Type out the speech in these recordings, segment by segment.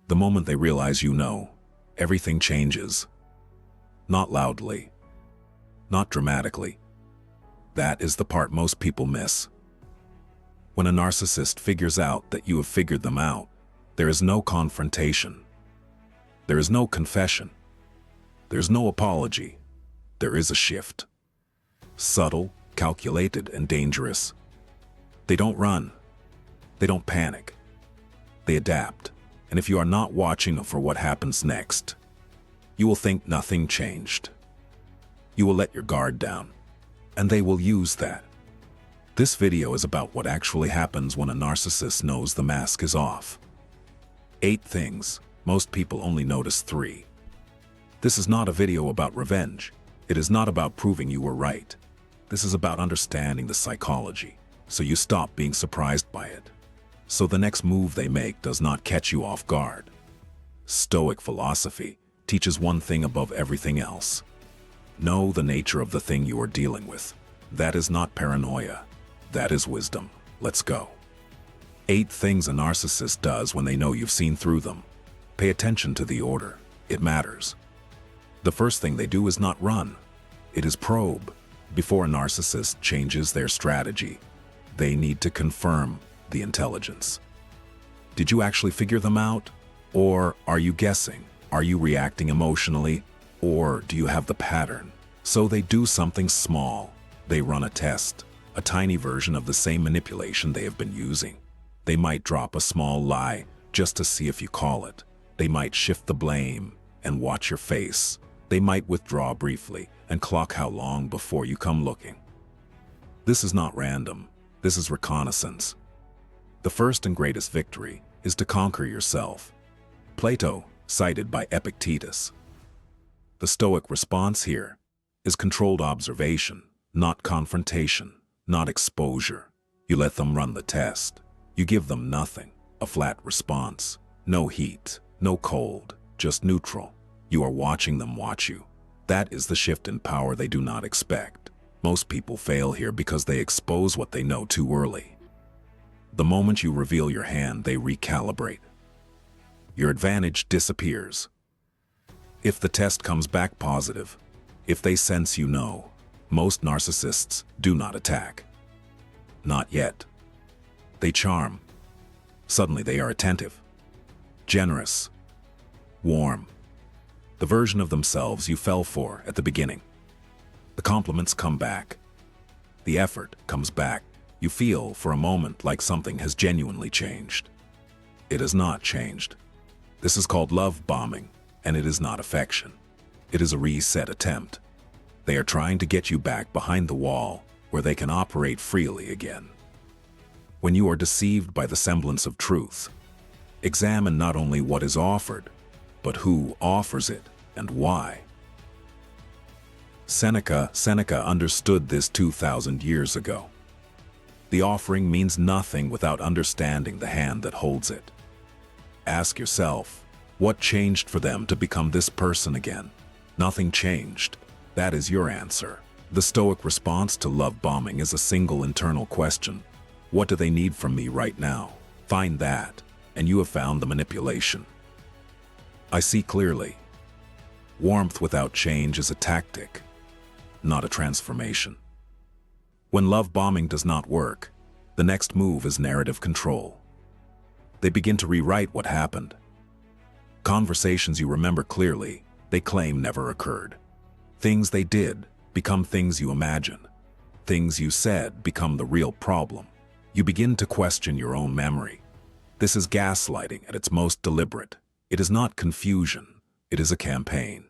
The moment they realize you know, everything changes. Not loudly, not dramatically. That is the part most people miss. When a narcissist figures out that you have figured them out, there is no confrontation. There is no confession. There's no apology. There is a shift. Subtle, calculated, and dangerous. They don't run. They don't panic. They adapt. And if you are not watching for what happens next, you will think nothing changed. You will let your guard down, and they will use that. This video is about what actually happens when a narcissist knows the mask is off. 8 things. Most people only notice 3. This is not a video about revenge. It is not about proving you were right. This is about understanding the psychology, so you stop being surprised by it. So the next move they make does not catch you off guard. Stoic philosophy teaches one thing above everything else. Know the nature of the thing you are dealing with. That is not paranoia. That is wisdom. Let's go. 8 things a narcissist does when they know you've seen through them. Pay attention to the order. It matters. The first thing they do is not run. It is probe. Before a narcissist changes their strategy, they need to confirm the intelligence. Did you actually figure them out? Or are you guessing? Are you reacting emotionally? Or do you have the pattern? So they do something small. They run a test, a tiny version of the same manipulation they have been using. They might drop a small lie just to see if you call it. They might shift the blame and watch your face. They might withdraw briefly and clock how long before you come looking. This is not random. This is reconnaissance. The first and greatest victory is to conquer yourself. Plato, cited by Epictetus. The Stoic response here is controlled observation, not confrontation, not exposure. You let them run the test. You give them nothing, a flat response. No heat, no cold, just neutral. You are watching them watch you. That is the shift in power they do not expect. Most people fail here because they expose what they know too early. The moment you reveal your hand, they recalibrate. Your advantage disappears. If the test comes back positive, if they sense you know, most narcissists do not attack. Not yet. They charm. Suddenly they are attentive, generous, warm. The version of themselves you fell for at the beginning. The compliments come back. The effort comes back. You feel for a moment like something has genuinely changed. It has not changed. This is called love bombing, and it is not affection. It is a reset attempt. They are trying to get you back behind the wall where they can operate freely again. When you are deceived by the semblance of truth, examine not only what is offered, but who offers it and why. Seneca understood this 2,000 years ago. The offering means nothing without understanding the hand that holds it. Ask yourself, what changed for them to become this person again? Nothing changed. That is your answer. The Stoic response to love bombing is a single internal question. What do they need from me right now? Find that, and you have found the manipulation. I see clearly. Warmth without change is a tactic, not a transformation. When love bombing does not work, the next move is narrative control. They begin to rewrite what happened. Conversations you remember clearly, they claim never occurred. Things they did become things you imagine. Things you said become the real problem. You begin to question your own memory. This is gaslighting at its most deliberate. It is not confusion, it is a campaign.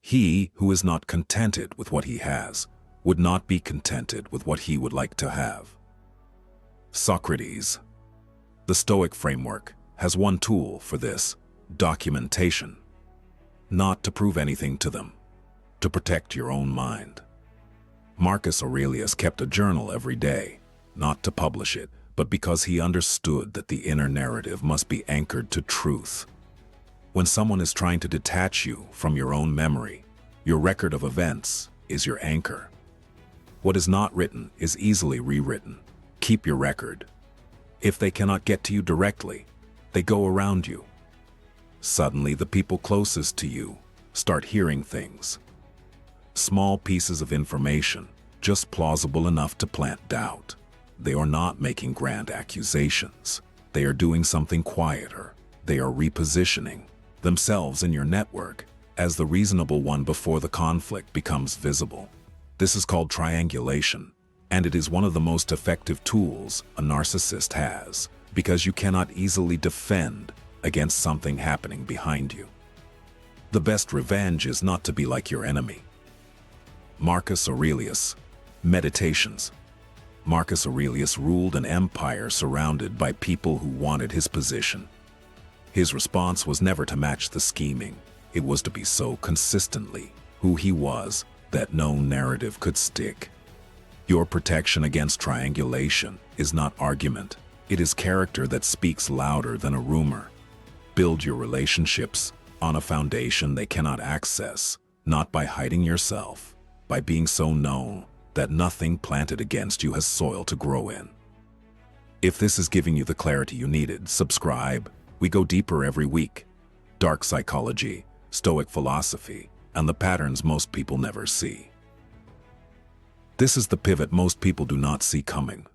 He who is not contented with what he has would not be contented with what he would like to have. Socrates. The Stoic framework has one tool for this: documentation. Not to prove anything to them, to protect your own mind. Marcus Aurelius kept a journal every day, not to publish it, but because he understood that the inner narrative must be anchored to truth. When someone is trying to detach you from your own memory, your record of events is your anchor. What is not written is easily rewritten. Keep your record. If they cannot get to you directly, they go around you. Suddenly, the people closest to you start hearing things. Small pieces of information, just plausible enough to plant doubt. They are not making grand accusations. They are doing something quieter. They are repositioning themselves in your network as the reasonable one before the conflict becomes visible. This is called triangulation, and it is one of the most effective tools a narcissist has, because you cannot easily defend against something happening behind you. The best revenge is not to be like your enemy. Marcus Aurelius, Meditations. Marcus Aurelius ruled an empire surrounded by people who wanted his position. His response was never to match the scheming. It was to be so consistently who he was that no narrative could stick. Your protection against triangulation is not argument. It is character that speaks louder than a rumor. Build your relationships on a foundation they cannot access, not by hiding yourself, by being so known that nothing planted against you has soil to grow in. If this is giving you the clarity you needed, subscribe. We go deeper every week. Dark psychology, Stoic philosophy, and the patterns most people never see. This is the pivot most people do not see coming.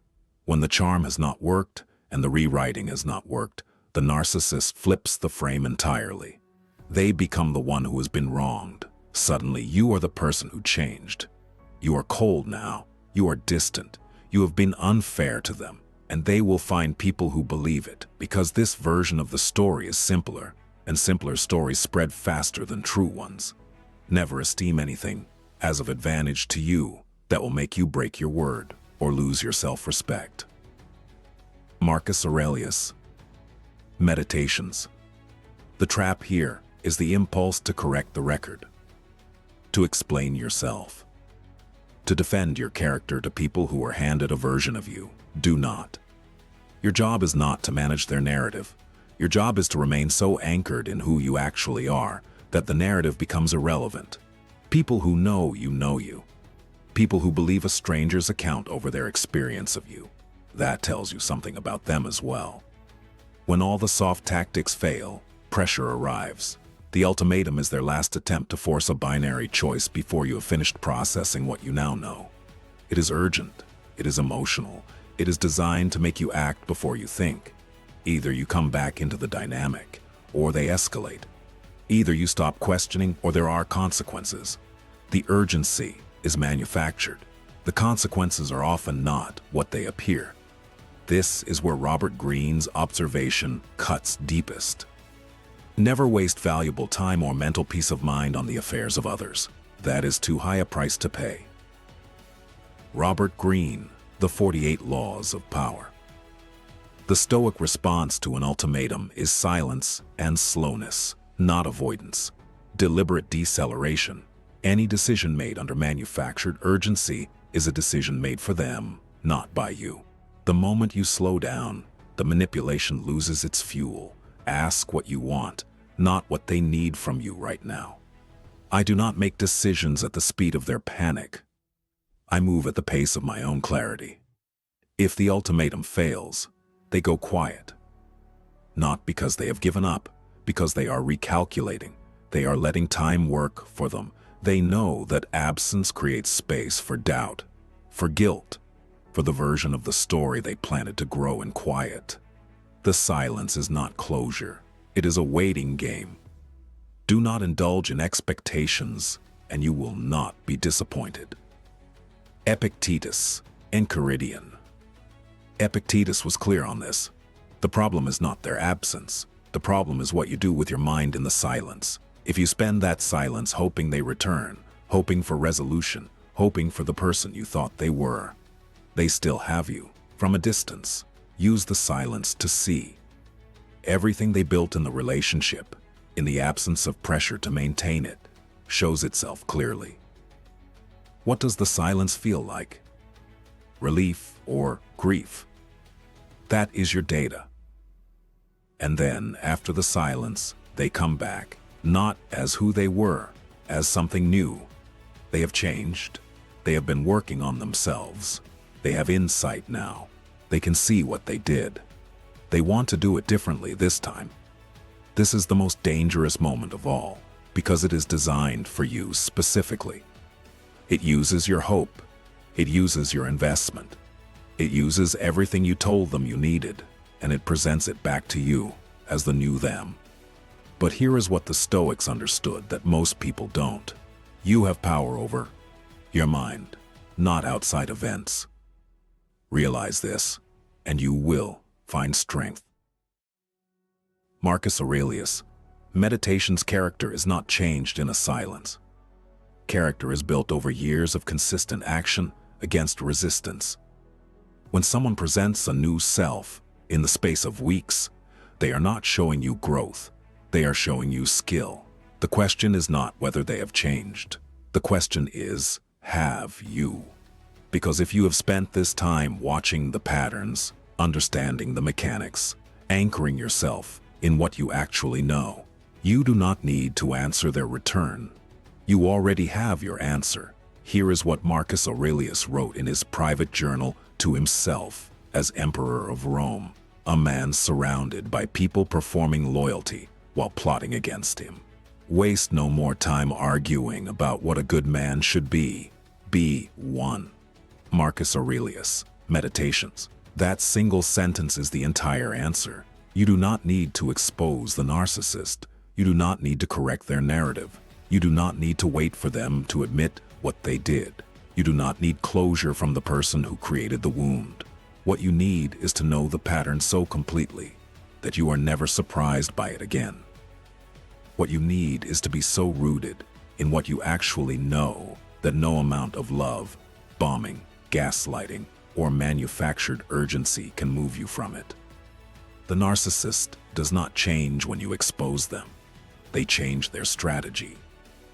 When the charm has not worked and the rewriting has not worked, the narcissist flips the frame entirely. They become the one who has been wronged. Suddenly, you are the person who changed. You are cold now. You are distant. You have been unfair to them, and they will find people who believe it, because this version of the story is simpler, and simpler stories spread faster than true ones. Never esteem anything as of advantage to you that will make you break your word or lose your self-respect. Marcus Aurelius, Meditations. The trap here is the impulse to correct the record, to explain yourself, to defend your character to people who are handed a version of you. Do not. Your job is not to manage their narrative. Your job is to remain so anchored in who you actually are that the narrative becomes irrelevant. People who know you. People who believe a stranger's account over their experience of you. That tells you something about them as well. When all the soft tactics fail, pressure arrives. The ultimatum is their last attempt to force a binary choice before you have finished processing what you now know. It is urgent. It is emotional. It is designed to make you act before you think. Either you come back into the dynamic, or they escalate. Either you stop questioning, or there are consequences. The urgency is manufactured. The consequences are often not what they appear. This is where Robert Greene's observation cuts deepest. Never waste valuable time or mental peace of mind on the affairs of others. That is too high a price to pay. Robert Greene, The 48 Laws of Power. The Stoic response to an ultimatum is silence and slowness, not avoidance. Deliberate deceleration. Any decision made under manufactured urgency is a decision made for them, not by you. The moment you slow down, the manipulation loses its fuel. Ask what you want, not what they need from you right now. I do not make decisions at the speed of their panic. I move at the pace of my own clarity. If the ultimatum fails, they go quiet. Not because they have given up, because they are recalculating. They are letting time work for them. They know that absence creates space for doubt, for guilt, for the version of the story they planted to grow in quiet. The silence is not closure. It is a waiting game. Do not indulge in expectations, and you will not be disappointed. Epictetus, Enchiridion. Epictetus was clear on this. The problem is not their absence. The problem is what you do with your mind in the silence. If you spend that silence hoping they return, hoping for resolution, hoping for the person you thought they were, they still have you. From a distance, use the silence to see. Everything they built in the relationship, in the absence of pressure to maintain it, shows itself clearly. What does the silence feel like? Relief or grief? That is your data. And then, after the silence, they come back, not as who they were, as something new. They have changed. They have been working on themselves. They have insight now. They can see what they did. They want to do it differently this time. This is the most dangerous moment of all, because it is designed for you specifically. It uses your hope. It uses your investment. It uses everything you told them you needed, and it presents it back to you as the new them. But here is what the Stoics understood that most people don't. You have power over your mind, not outside events. Realize this, and you will find strength. Marcus Aurelius, meditation's character is not changed in a silence. Character is built over years of consistent action against resistance. When someone presents a new self in the space of weeks, they are not showing you growth. They are showing you skill. The question is not whether they have changed. The question is, have you? Because if you have spent this time watching the patterns, understanding the mechanics, anchoring yourself in what you actually know, you do not need to answer their return. You already have your answer. Here is what Marcus Aurelius wrote in his private journal to himself as Emperor of Rome, a man surrounded by people performing loyalty while plotting against him. Waste no more time arguing about what a good man should be. Be one. Marcus Aurelius, Meditations. That single sentence is the entire answer. You do not need to expose the narcissist. You do not need to correct their narrative. You do not need to wait for them to admit what they did. You do not need closure from the person who created the wound. What you need is to know the pattern so completely that you are never surprised by it again. What you need is to be so rooted in what you actually know that no amount of love, bombing, gaslighting, or manufactured urgency can move you from it. The narcissist does not change when you expose them. They change their strategy.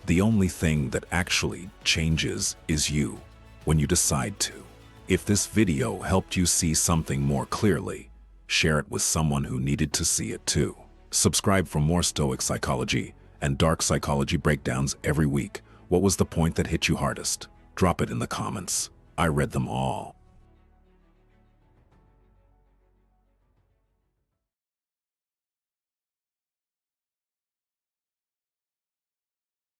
The only thing that actually changes is you, when you decide to. If this video helped you see something more clearly, share it with someone who needed to see it too. Subscribe for more Stoic psychology and dark psychology breakdowns every week. What was the point that hit you hardest? Drop it in the comments. I read them all.